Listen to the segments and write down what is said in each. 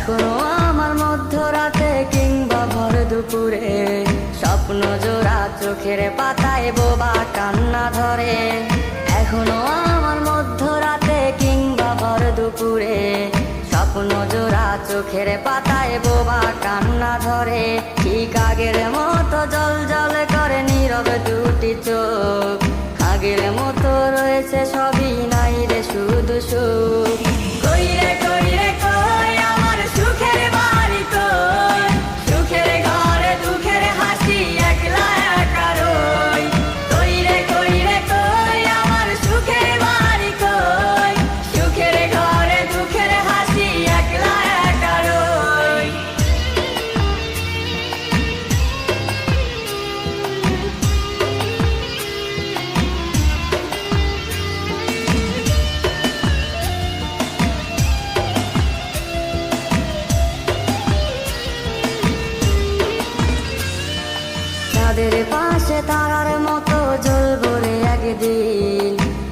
এখনো আমার মধ্যরাতে কিংবা ভর দুপুরে স্বপ্ন জোড়া চোখের পাতায় বোবা কান্না ধরে। এখনো আমার মধ্যরাতে কিংবা ভর দুপুরে স্বপ্ন জোড়া চোখের পাতায় বোবা কান্না ধরে। ঠিক আগের মতো জল জল করে নীরব দুটি চোখ, আগের মতো রয়েছে সবই, নাই রে শুধু সুখ। কই রে কই রে কই আমার সুখের বাড়ি কই, সুখের ঘরে দুঃখের হাসি একলা একা রই। কই রে কই আমার সুখের বাড়ি কই, সুখের ঘরে দুঃখের হাসি একলা একা রই। চাঁদের পাশে তারার মতো জ্বলবো রে একদিন,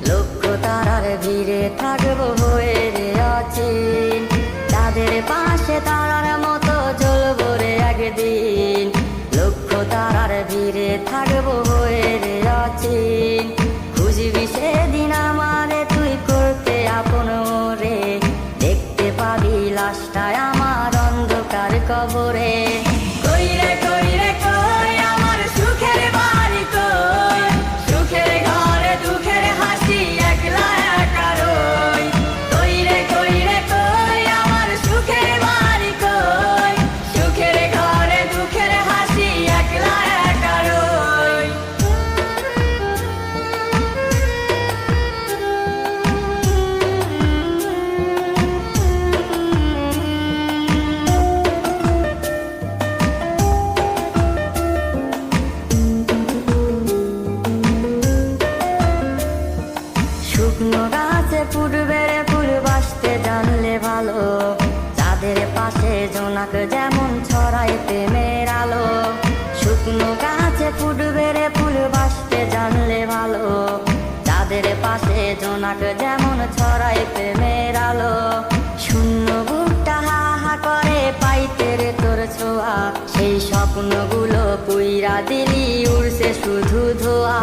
লক্ষ তারার ভিড়ে থাকবো হয়ে রে অচিন। চাঁদের পাশে তারার মতো জ্বলবো রে একদিন, লক্ষ তারার ভিড়ে থাকবো হয়ে রে অচিন। খুঁজবি সেদিন আমারে তুই করতে আপন রে, দেখতে পাবি লাশটায় আমার অন্ধকার কবরে। কই রে কই আমার সুখের বাড়ি কই, সুখের ঘরে দুঃখের হাসি একলা একা রই। কই রে কই আমার সুখের বাড়ি কই, সুখের ঘরে দুঃখের হাসি একলা একা রই। শুকনো গাছে ফুটবে রে ফুল বাসতে জানলে ভালো, চাঁদের পাশে জোনাক যেমন ছড়ায় প্রেমের আলো। শুকনো গাছে ফুটবে রে ফুল বাসতে জানলে ভালো, চাঁদের পাশে জোনাক যেমন ছড়ায় প্রেমের আলো। শূন্য বুকটা হা হা করে পাইতে রে তোর ছোঁয়া, সেই স্বপ্নগুলো পুইরা দিলি উড়ছে শুধু ধোয়া।